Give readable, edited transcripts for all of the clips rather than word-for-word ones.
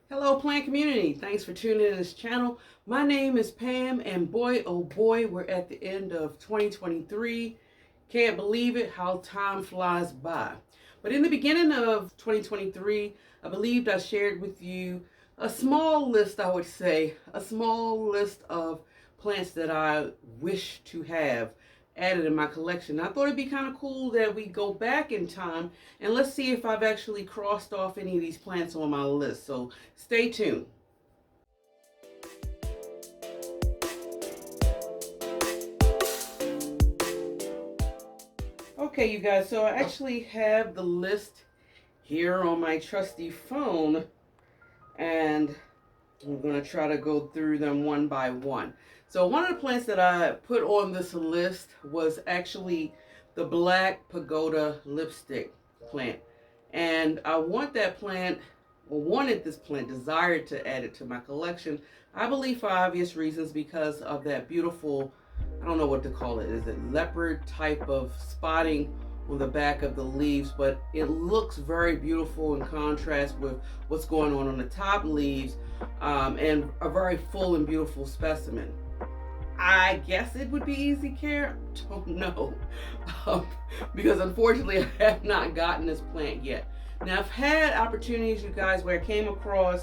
Hello, plant community. Thanks for tuning in to this channel. My name is Pam, and boy, oh boy, we're at the end of 2023. Can't believe it, how time flies by. But in the beginning of 2023, I believed I shared with you a small list, I would say, a small list of plants that I wish to have added in my collection. I thought it'd be kind of cool that we go back in time and let's see if I've actually crossed off any of these plants on my list. So stay tuned. Okay, you guys, so I actually have the list here on my trusty phone, and I'm going to try to go through them one by one. So one of the plants that I put on this list was actually the black pagoda lipstick plant. And I want that plant, or wanted this plant, desired to add it to my collection. I believe for obvious reasons, because of that beautiful, I don't know what to call it. Is it leopard type of spotting on the back of the leaves? But it looks very beautiful in contrast with what's going on the top leaves, and a very full and beautiful specimen. I guess it would be easy care. Don't know. Because unfortunately I have not gotten this plant yet. Now I've had opportunities, you guys, where I came across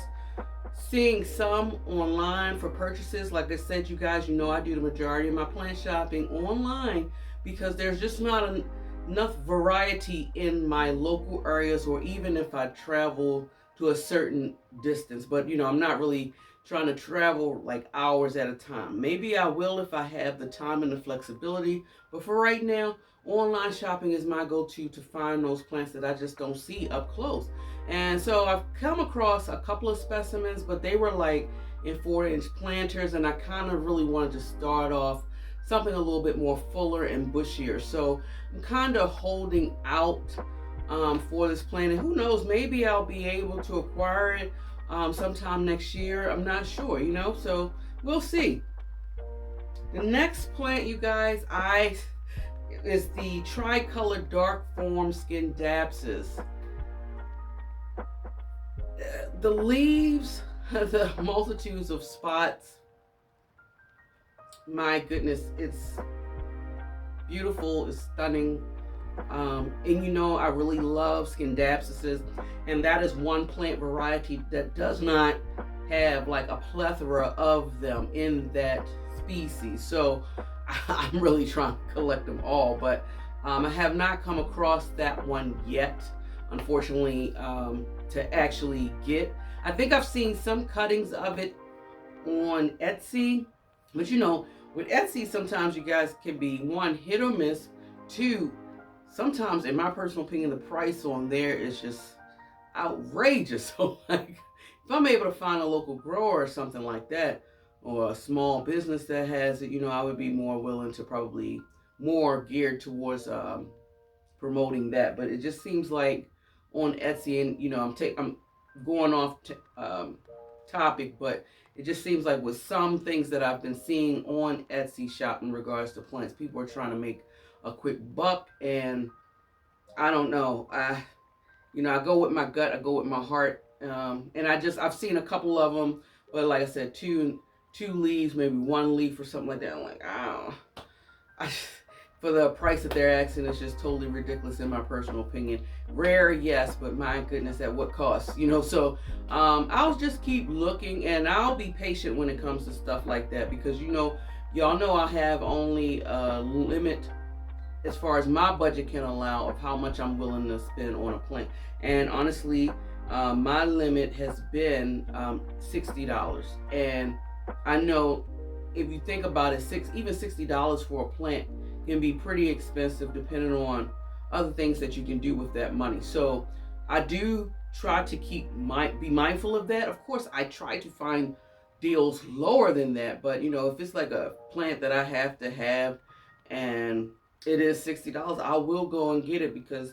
seeing some online for purchases. Like I said, you guys, you know I do the majority of my plant shopping online because there's just not enough variety in my local areas, or even if I travel to a certain distance. But you know, I'm not really trying to travel like hours at a time. Maybe I will if I have the time and the flexibility, but for right now, online shopping is my go-to to find those plants that I just don't see up close. And so I've come across a couple of specimens, but they were like in 4-inch planters, and I kind of really wanted to start off something a little bit more fuller and bushier. So I'm kind of holding out for this plant, and who knows, maybe I'll be able to acquire it sometime next year. I'm not sure, you know, so we'll see. The next plant, you guys, is the tricolored dark form scindapsus. The leaves, the multitudes of spots. My goodness, it's beautiful, it's stunning. And you know, I really love scindapsuses, and that is one plant variety that does not have like a plethora of them in that species. So I'm really trying to collect them all, but I have not come across that one yet, unfortunately, to actually get. I think I've seen some cuttings of it on Etsy, but you know, with Etsy, sometimes you guys can be one, hit or miss, two, sometimes, in my personal opinion, the price on there is just outrageous. So like, if I'm able to find a local grower or something like that, or a small business that has it, you know, I would be more willing to, probably more geared towards promoting that. But it just seems like on Etsy, and you know, I'm going off topic, but it just seems like with some things that I've been seeing on Etsy shop in regards to plants, people are trying to make a quick buck, and I don't know. I go with my gut, I go with my heart, and I've seen a couple of them, but like I said, two leaves, maybe one leaf or something like that. I'm like, for the price that they're asking, it's just totally ridiculous in my personal opinion. Rare, yes, but my goodness, at what cost? You know, so I'll just keep looking, and I'll be patient when it comes to stuff like that, because you know, y'all know I have only a limit as far as my budget can allow of how much I'm willing to spend on a plant. And honestly, my limit has been $60. And I know if you think about it, even $60 for a plant can be pretty expensive depending on other things that you can do with that money. So I do try to be mindful of that. Of course, I try to find deals lower than that, but you know, if it's like a plant that I have to have and it is $60, I will go and get it, because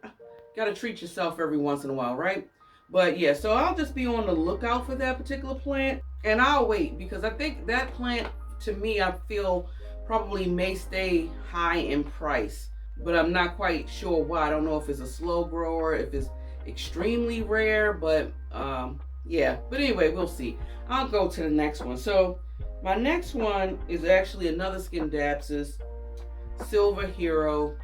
you gotta treat yourself every once in a while, right? But yeah, so I'll just be on the lookout for that particular plant, and I'll wait, because I think that plant, to me, I feel probably may stay high in price, but I'm not quite sure why. I don't know if it's a slow grower, if it's extremely rare, but Yeah, but anyway, we'll see. I'll go to the next one. So my next one is actually another Skindapsus, Silver Hero.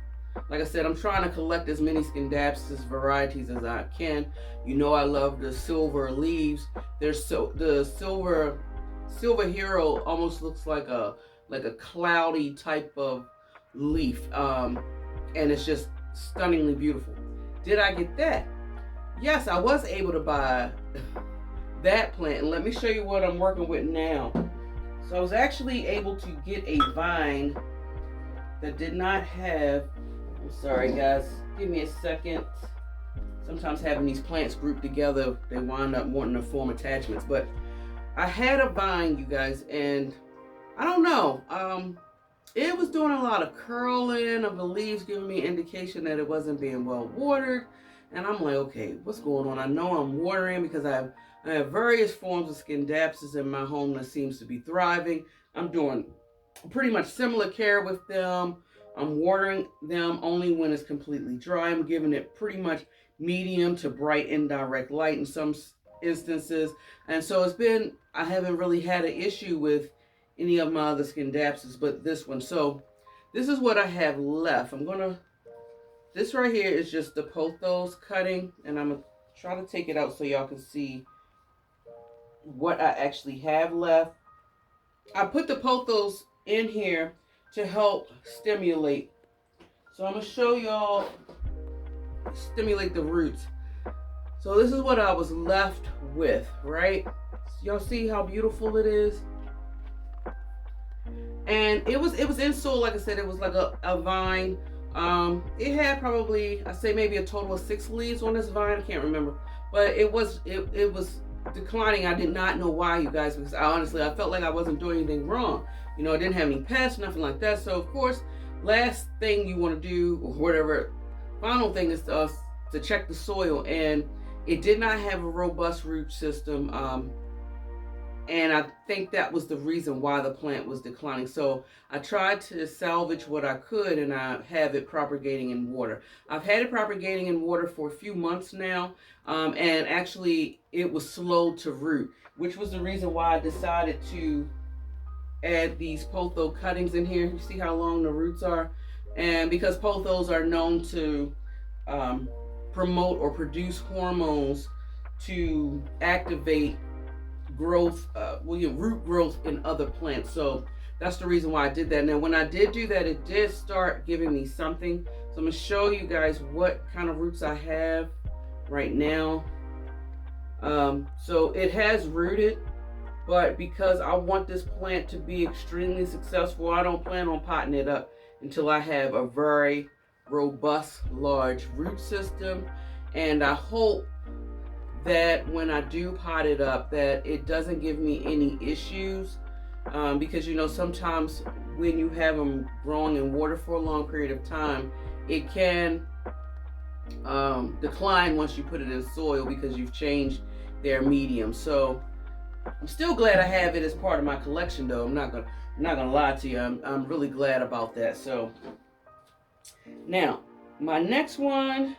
Like I said, I'm trying to collect as many Skindapsus varieties as I can. You know I love the silver leaves. There's the silver hero almost looks like a cloudy type of leaf, and it's just stunningly beautiful. Did I get that? Yes, I was able to buy that plant, and let me show you what I'm working with now. So I was actually able to get a vine that did not have, I'm sorry guys, give me a second. Sometimes having these plants grouped together, they wind up wanting to form attachments. But I had a vine, you guys, and I don't know. It was doing a lot of curling of the leaves, giving me indication that it wasn't being well watered. And I'm like, okay, what's going on? I know I'm watering because I have various forms of Skindapsus in my home that seems to be thriving. I'm doing pretty much similar care with them. I'm watering them only when it's completely dry. I'm giving it pretty much medium to bright indirect light in some instances. And so I haven't really had an issue with any of my other Skindapsus but this one. So this is what I have left. This right here is just the pothos cutting, and I'm going to try to take it out so y'all can see what I actually have left. I put the pothos in here to help stimulate. So I'm going to show y'all, stimulate the roots. So this is what I was left with, right? So y'all see how beautiful it is? And it was in soil, like I said, it was like a vine. It had probably, I'd say maybe a total of 6 leaves on this vine. I can't remember, but it was declining. I did not know why, you guys, because I felt like I wasn't doing anything wrong. You know, I didn't have any pests, nothing like that. So of course, last thing you want to do, or whatever, final thing is to check the soil, and it did not have a robust root system. And I think that was the reason why the plant was declining. So I tried to salvage what I could, and I have it propagating in water. I've had it propagating in water for a few months now, and actually it was slow to root, which was the reason why I decided to add these potho cuttings in here. You see how long the roots are? And because pothos are known to promote or produce hormones to activate growth, root growth in other plants. So that's the reason why I did that. Now, when I did do that, it did start giving me something. So I'm going to show you guys what kind of roots I have right now. So it has rooted, but because I want this plant to be extremely successful, I don't plan on potting it up until I have a very robust, large root system. And I hope that when I do pot it up, that it doesn't give me any issues, because you know, sometimes when you have them growing in water for a long period of time, it can decline once you put it in soil because you've changed their medium. So I'm still glad I have it as part of my collection, though. I'm not gonna lie to you. I'm really glad about that. So now my next one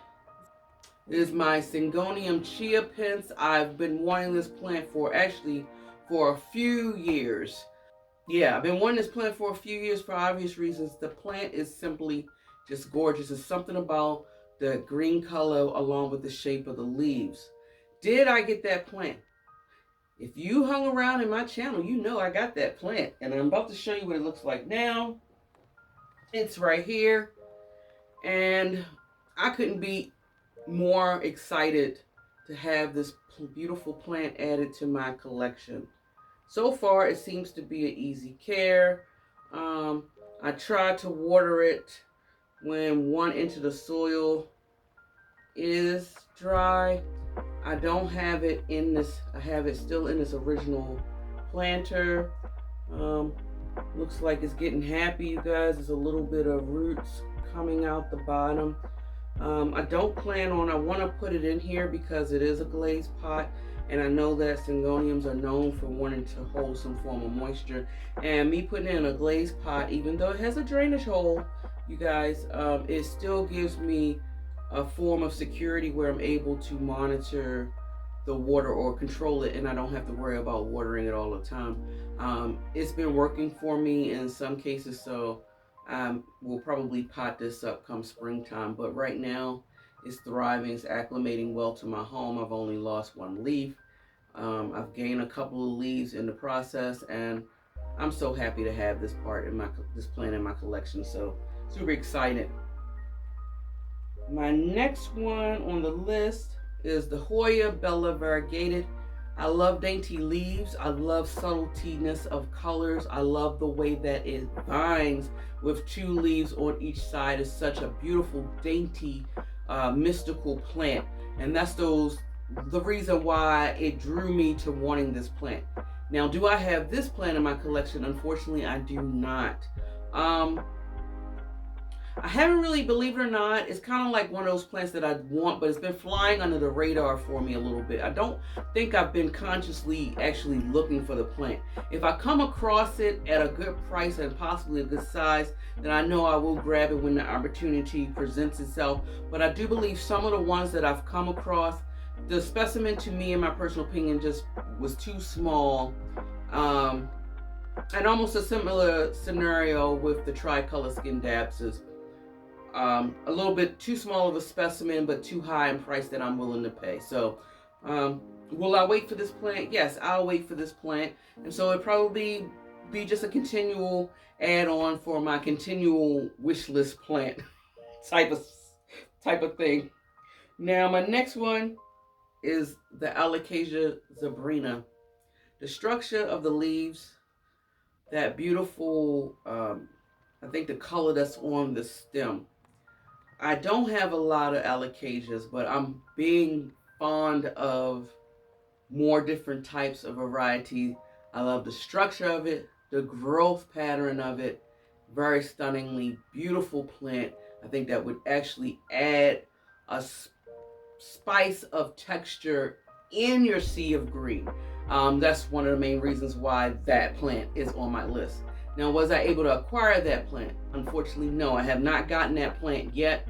is my Syngonium Chia Pence. I've been wanting this plant for a few years. Yeah, I've been wanting this plant for a few years for obvious reasons. The plant is simply just gorgeous. There's something about the green color along with the shape of the leaves. Did I get that plant? If you hung around in my channel, you know I got that plant. And I'm about to show you what it looks like now. It's right here. And I couldn't be more excited to have this beautiful plant added to my collection. So far, it seems to be an easy care. I tried to water it when 1 inch of the soil is dry. I don't have it in this, I have it still in this original planter. Looks like it's getting happy, you guys. There's a little bit of roots coming out the bottom. I don't plan on, I want to put it in here because it is a glazed pot, and I know that Syngoniums are known for wanting to hold some form of moisture. And me putting it in a glazed pot, even though it has a drainage hole, you guys, it still gives me a form of security where I'm able to monitor the water or control it, and I don't have to worry about watering it all the time. It's been working for me in some cases, so we'll probably pot this up come springtime. But right now, it's thriving. It's acclimating well to my home. I've only lost one leaf. I've gained a couple of leaves in the process, and I'm so happy to have this plant in my collection. So super excited. My next one on the list is the Hoya Bella Variegated. I love dainty leaves. I love subtletiness of colors. I love the way that it vines with 2 leaves on each side. It's such a beautiful, dainty, mystical plant. And that's the reason why it drew me to wanting this plant. Now, do I have this plant in my collection? Unfortunately, I do not. I haven't really, believe it or not, it's kind of like one of those plants that I want, but it's been flying under the radar for me a little bit. I don't think I've been consciously actually looking for the plant. If I come across it at a good price and possibly a good size, then I know I will grab it when the opportunity presents itself. But I do believe some of the ones that I've come across, the specimen to me, in my personal opinion, just was too small. And almost a similar scenario with the tricolor skin dapses. A little bit too small of a specimen, but too high in price that I'm willing to pay. So, will I wait for this plant? Yes, I'll wait for this plant. And so it'll probably be just a continual add-on for my continual wish list plant type of thing. Now, my next one is the Alocasia zebrina. The structure of the leaves, that beautiful, I think the color that's on the stem. I don't have a lot of alocasias, but I'm being fond of more different types of variety. I love the structure of it, the growth pattern of it. Very stunningly beautiful plant. I think that would actually add a spice of texture in your sea of green. That's one of the main reasons why that plant is on my list. Now, was I able to acquire that plant? Unfortunately, no. I have not gotten that plant yet.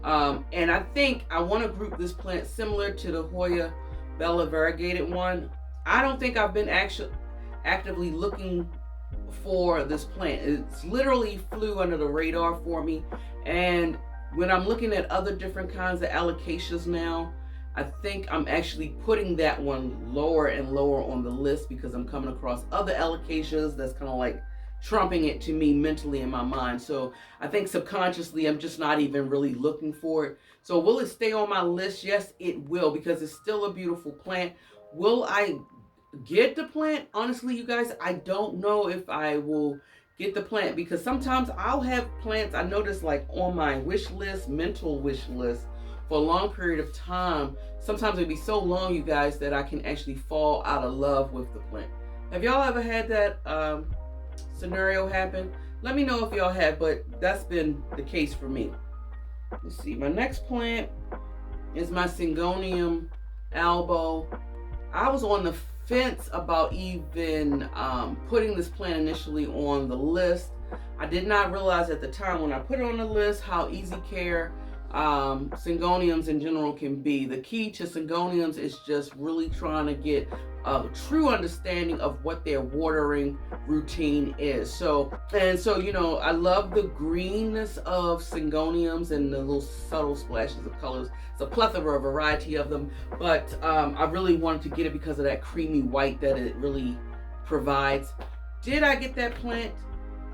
And I think I want to group this plant similar to the Hoya Bella Variegated one. I don't think I've been actively looking for this plant. It's literally flew under the radar for me. And when I'm looking at other different kinds of alocasias now, I think I'm actually putting that one lower and lower on the list because I'm coming across other alocasias that's kind of like trumping it to me mentally in my mind. So I think subconsciously I'm just not even really looking for it. So will it stay on my list? Yes, it will, because it's still a beautiful plant. Will I get the plant? Honestly, you guys, I don't know if I will get the plant, because sometimes I'll have plants I notice like on my wish list, mental wish list, for a long period of time. Sometimes it'd be so long, you guys, that I can actually fall out of love with the plant. Have y'all ever had that scenario happen? Let me know if y'all have, but that's been the case for me. Let's see, my next plant is my Syngonium albo. I was on the fence about even putting this plant initially on the list. I did not realize at the time when I put it on the list how easy care Syngoniums in general can be. The key to Syngoniums is just really trying to get a true understanding of what their watering routine is. So, you know, I love the greenness of Syngoniums and the little subtle splashes of colors. It's a plethora, variety of them, but I really wanted to get it because of that creamy white that it really provides. Did I get that plant?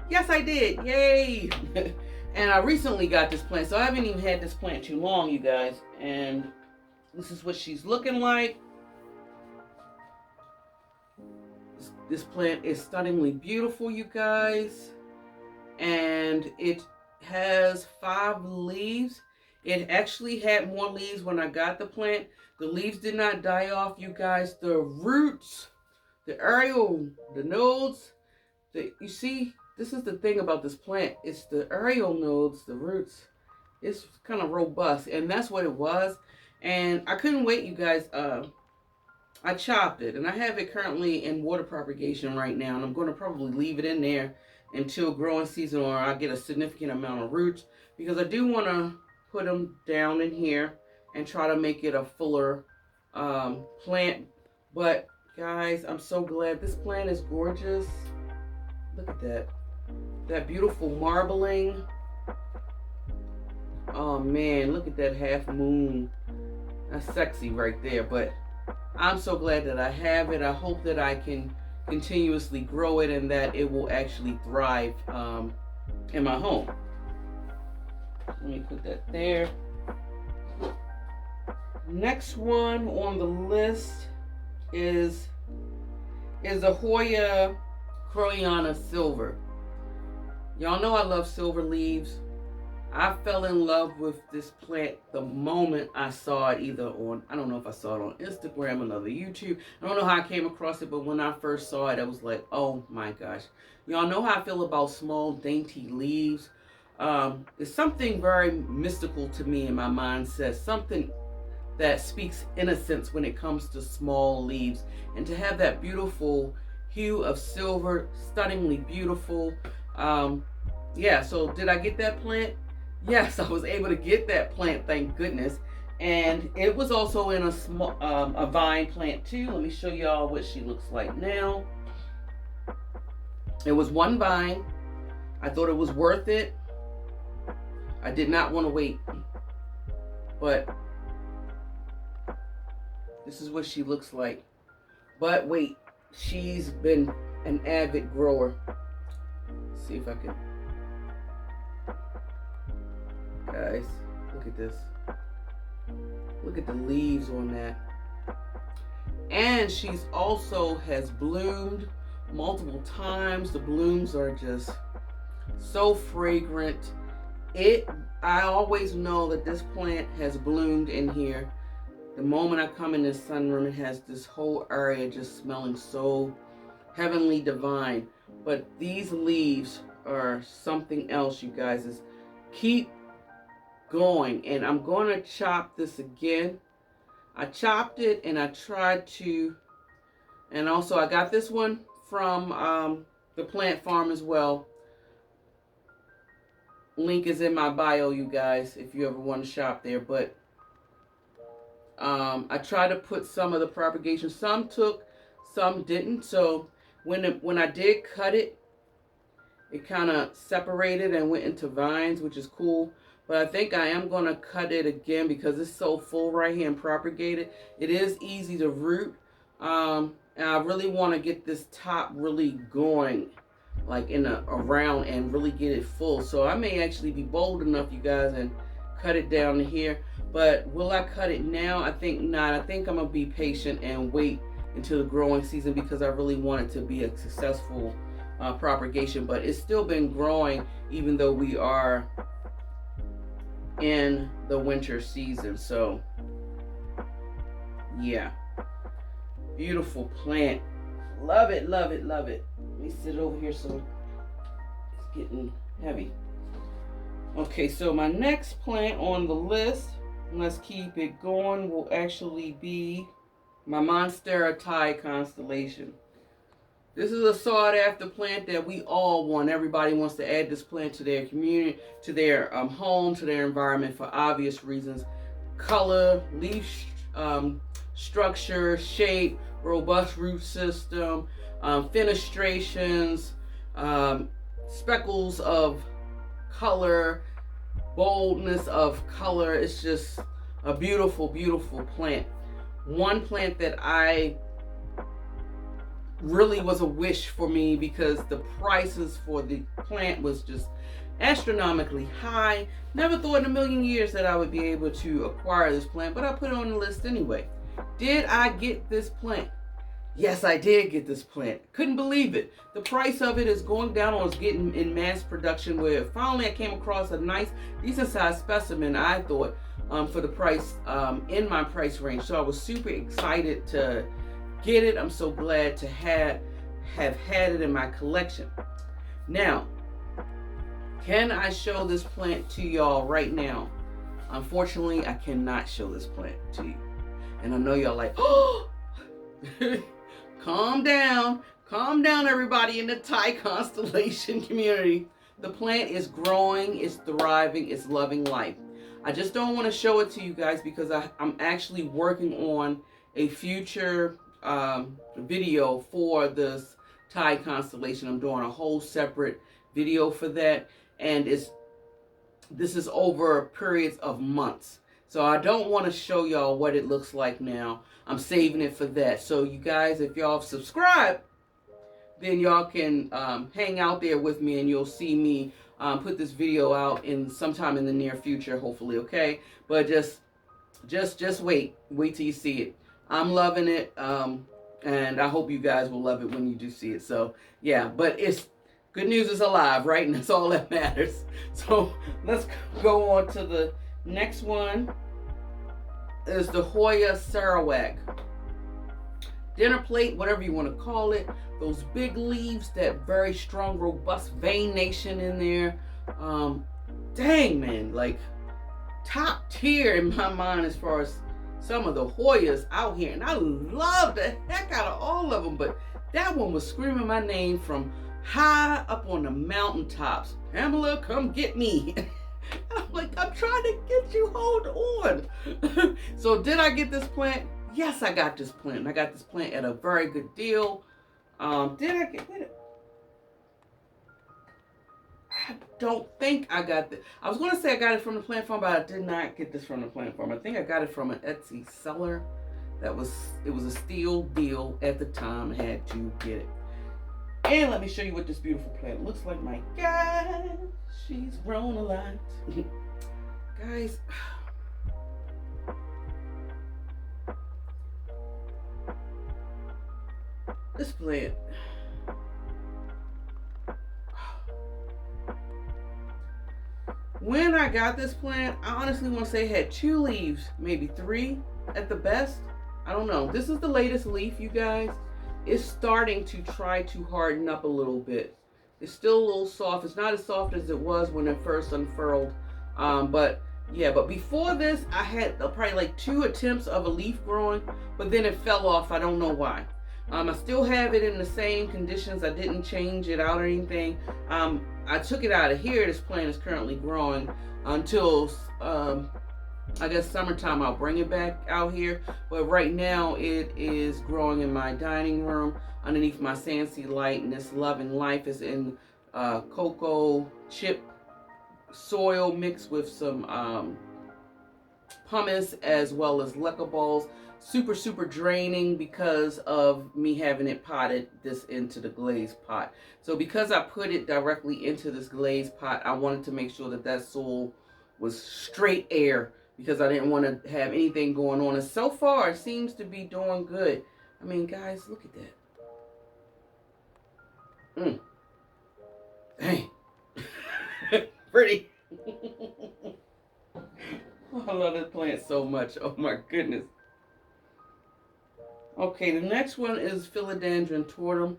Yes, I did. Yay! And I recently got this plant, so I haven't even had this plant too long, you guys. And this is what she's looking like. This plant is stunningly beautiful, you guys. And it has 5 leaves. It actually had more leaves when I got the plant. The leaves did not die off, you guys. The roots, the aerial, the nodes, you see, this is the thing about this plant. It's the aerial nodes, the roots. It's kind of robust, and that's what it was. And I couldn't wait, you guys. I chopped it, and I have it currently in water propagation right now, and I'm going to probably leave it in there until growing season, or I get a significant amount of roots, because I do want to put them down in here and try to make it a fuller plant. But guys, I'm so glad. This plant is gorgeous. Look at that. That beautiful marbling. Oh man, look at that half moon. That's sexy right there. But I'm so glad that I have it. I hope that I can continuously grow it and that it will actually thrive in my home. Let me put that there. Next one on the list is a Hoya Croyana Silver. Y'all know I love silver leaves. I fell in love with this plant the moment I saw it, either on, I don't know if I saw it on Instagram, another YouTube. I don't know how I came across it, but when I first saw it, I was like, oh my gosh. Y'all know how I feel about small, dainty leaves. It's something very mystical to me in my mindset, something that speaks innocence when it comes to small leaves. And to have that beautiful hue of silver, stunningly beautiful. Yeah, so did I get that plant? Yes, I was able to get that plant, thank goodness. And it was also in a small, a vine plant too. Let me show y'all what she looks like now. It was one vine. I thought it was worth it. I did not want to wait. But this is what she looks like. But wait, she's been an avid grower. Let's see if I can. Guys, look at this. Look at the leaves on that. And she's also has bloomed multiple times. The blooms are just so fragrant. I always know that this plant has bloomed in here. The moment I come in this sunroom, it has this whole area just smelling so heavenly divine. But these leaves are something else, you guys. Is keep going. And I'm going to chop this again. I chopped it and I tried to, and also I got this one from the plant farm as well. Link is in my bio, you guys, if you ever want to shop there. But I tried to put some of the propagation. Some took, some didn't. So when I did cut it, it kind of separated and went into vines, which is cool. But I think I am going to cut it again because it's so full right here and propagated. It is easy to root. And I really want to get this top really going, like around, and really get it full. So I may actually be bold enough, you guys, and cut it down to here. But will I cut it now? I think not. I think I'm going to be patient and wait until the growing season because I really want it to be a successful propagation. But it's still been growing even though we are in the winter season. So yeah, beautiful plant. Love it, love it, love it. Let me sit over here so it's getting heavy. Okay, so my next plant on the list, let's keep it going, will actually be my Monstera Thai constellation. This is a sought after plant that we all want. Everybody wants to add this plant to their community, to their home, to their environment for obvious reasons. Color, leaf structure, shape, robust root system, fenestrations, speckles of color, boldness of color. It's just a beautiful, beautiful plant. One plant that I really was a wish for me because the prices for the plant was just astronomically high. Never thought in a million years that I would be able to acquire this plant, but I put it on the list anyway. Did I get this plant? Yes, I did get this plant. Couldn't believe it. The price of it is going down, or it's getting in mass production, where finally I came across a nice, decent sized specimen, I thought, for the price, in my price range. So I was super excited to get it. I'm so glad to have had it in my collection. Now, can I show this plant to y'all right now? Unfortunately, I cannot show this plant to you. And I know y'all like, oh, calm down, everybody in the Thai constellation community. The plant is growing, it's thriving, it's loving life. I just don't want to show it to you guys because I'm actually working on a future video for this tide constellation. I'm doing a whole separate video for that, and this is over periods of months. So I don't want to show y'all what it looks like now. I'm saving it for that. So you guys, if y'all subscribe, then y'all can hang out there with me, and you'll see me put this video out in sometime in the near future, hopefully. Okay, but just wait till you see it. I'm loving it, and I hope you guys will love it when you do see it. So yeah, but it's good news is alive, right? And that's all that matters. So let's go on to the next one. Is the Hoya Sarawak dinner plate, whatever you want to call it. Those big leaves, that very strong, robust veination in there. Dang, man, like top tier in my mind as far as some of the Hoyas out here. And I love the heck out of all of them, but that one was screaming my name from high up on the mountaintops. Pamela, come get me. I'm like, I'm trying to get you, hold on. So did I get this plant? Yes, I got this plant. I got this plant at a very good deal. Did I get it? I don't think I got it. I was going to say I got it from the plant farm, but I did not get this from the plant farm. I think I got it from an Etsy seller. It was a steal deal at the time. I had to get it. And let me show you what this beautiful plant looks like. My God, she's grown a lot. Guys, this plant, when I got this plant, I honestly want to say it had 2 leaves, maybe 3 at the best. I don't know. This is the latest leaf, you guys. It's starting to try to harden up a little bit. It's still a little soft. It's not as soft as it was when it first unfurled. But yeah, but before this, I had probably like 2 attempts of a leaf growing, but then it fell off. I don't know why. I still have it in the same conditions. I didn't change it out or anything. I took it out of here. This plant is currently growing until I guess summertime. I'll bring it back out here, but right now it is growing in my dining room underneath my Sansi light, and this Loving Life is in cocoa chip soil mixed with some pumice as well as leca balls. Super draining because of me having it potted this into the glazed pot. So because I put it directly into this glazed pot, I wanted to make sure that that soil was straight air, because I didn't want to have anything going on. And so far, it seems to be doing good. I mean, guys, look at that. Dang. Pretty. I love this plant so much. Oh, my goodness. Okay, the next one is Philodendron tortum.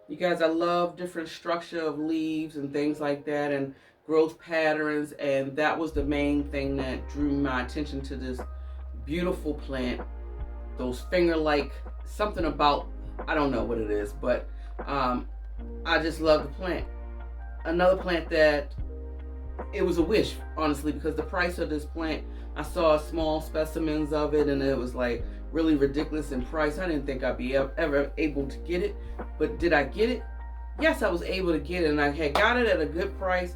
You guys, I love different structure of leaves and things like that, and growth patterns, and that was the main thing that drew my attention to this beautiful plant. Those finger-like, something about, I don't know what it is, but I just love the plant. Another plant that, it was a wish, honestly, because the price of this plant, I saw small specimens of it, and it was like really ridiculous in price. I didn't think I'd be ever able to get it, but did I get it? Yes, I was able to get it, and I had got it at a good price.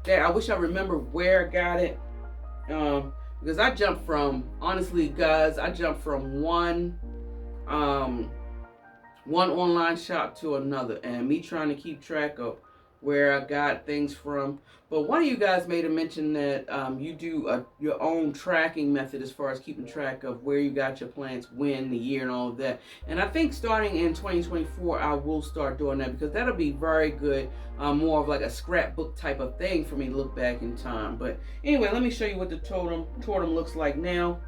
I wish I remember where I got it, because I jumped from, honestly, guys, I jumped from one online shop to another, and me trying to keep track of where I got things from. But one of you guys made a mention that you do your own tracking method as far as keeping track of where you got your plants, when, the year, and all of that. And I think starting in 2024, I will start doing that, because that'll be very good, more of like a scrapbook type of thing for me to look back in time. But anyway, let me show you what the tortum looks like now.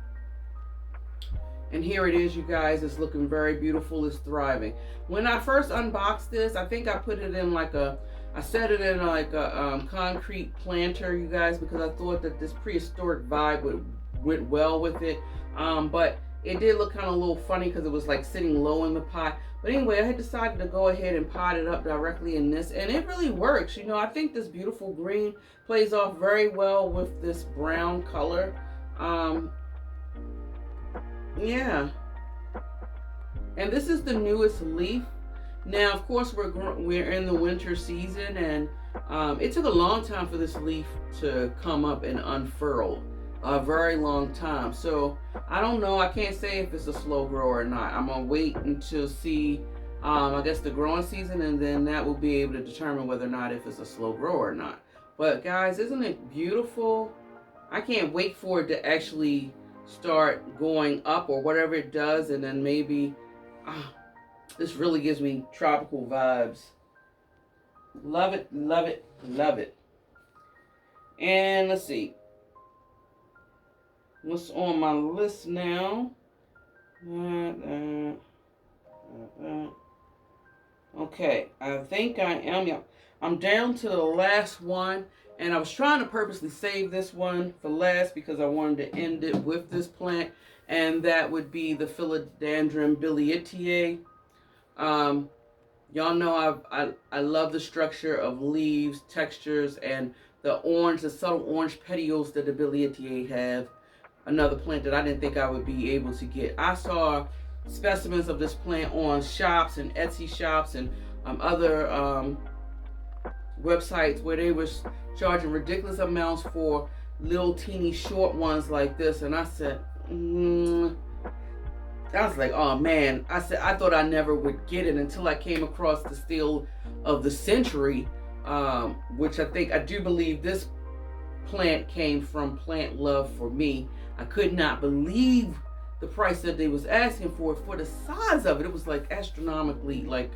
And here it is, you guys. It's looking very beautiful. It's thriving. When I first unboxed this, I think I put it in like I set it in like a concrete planter, you guys, because I thought that this prehistoric vibe went well with it. But it did look kind of a little funny because it was like sitting low in the pot. But anyway, I had decided to go ahead and pot it up directly in this, and it really works. You know, I think this beautiful green plays off very well with this brown color. Yeah, And this is the newest leaf. Now, of course, we're in the winter season, and it took a long time for this leaf to come up and unfurl. A very long time. So I don't know. I can't say if it's a slow grower or not. I'm gonna wait until see, I guess, the growing season, and then that will be able to determine whether or not if it's a slow grower or not. But guys, isn't it beautiful? I can't wait for it to actually start going up or whatever it does, and then maybe this really gives me tropical vibes. Love it, love it, love it. And let's see what's on my list now. Okay, I think I am. Yeah, I'm down to the last one, and I was trying to purposely save this one for last because I wanted to end it with this plant, and that would be the Philodendron biliaceae. Y'all know I love the structure of leaves, textures, and the subtle orange petioles that the biliaceae have. Another plant that I didn't think I would be able to get. I saw specimens of this plant on shops and Etsy shops and other websites where they were charging ridiculous amounts for little teeny short ones like this, and I said, I was like, oh man. I said I thought I never would get it until I came across the Steel of the Century, which I do believe this plant came from Plant Love for Me. I could not believe the price that they was asking for the size of it. It was like astronomically like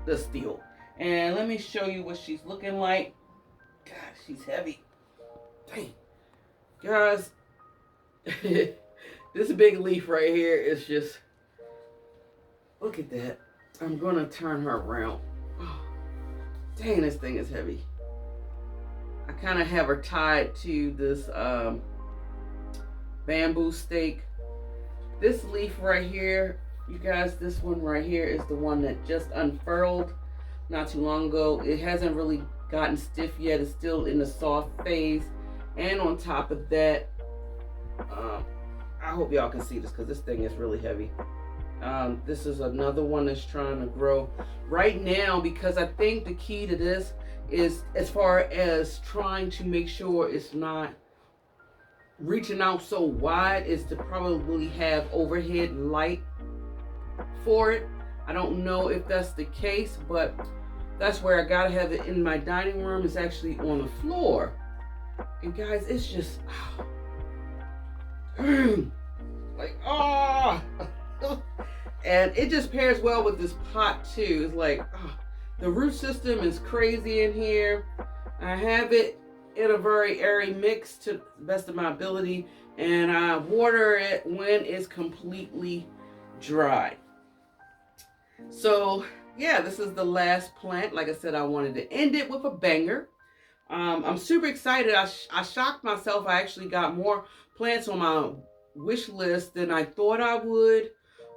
the steel. And let me show you what she's looking like. God, she's heavy. Dang. Guys, this big leaf right here is just, look at that. I'm gonna turn her around. Oh, dang, this thing is heavy. I kind of have her tied to this bamboo stake. This leaf right here, you guys, this one right here is the one that just unfurled not too long ago. It hasn't really gotten stiff yet. It's still in the soft phase. And on top of that, I hope y'all can see this because this thing is really heavy. This is another one that's trying to grow right now, because I think the key to this is, as far as trying to make sure it's not reaching out so wide, is to probably have overhead light for it. I don't know if that's the case, but that's where I gotta have it in my dining room. It's actually on the floor. And guys, it's just like, and it just pairs well with this pot too. It's like, the root system is crazy in here. I have it in a very airy mix to the best of my ability, and I water it when it's completely dry. So yeah, this is the last plant. Like I said, I wanted to end it with a banger. I'm super excited. I shocked myself. I actually got more plants on my wish list than I thought I would.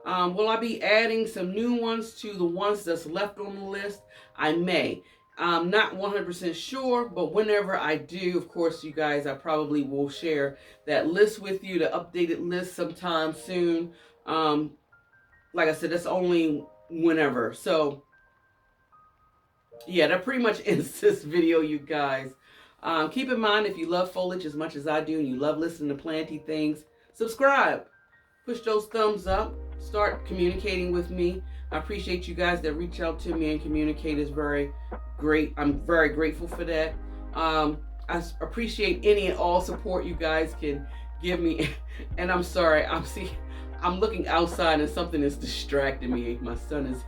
Will I be adding some new ones to the ones that's left on the list? I may. I'm not 100% sure, but whenever I do, of course, you guys, I probably will share that list with you, the updated list sometime soon. Like I said, that's only whenever. So yeah, that pretty much ends this video, you guys. Keep in mind, if you love foliage as much as I do and you love listening to planty things, subscribe. Push those thumbs up. Start communicating with me. I appreciate you guys that reach out to me and communicate. Is very great. I'm very grateful for that. I appreciate any and all support you guys can give me. And I'm sorry, I'm looking outside and something is distracting me. My son is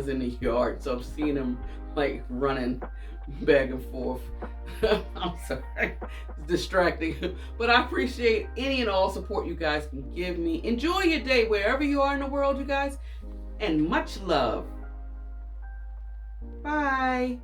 in the yard, so I'm seeing him like running back and forth. I'm sorry, it's distracting, but I appreciate any and all support you guys can give me. Enjoy your day wherever you are in the world, you guys, and much love. Bye.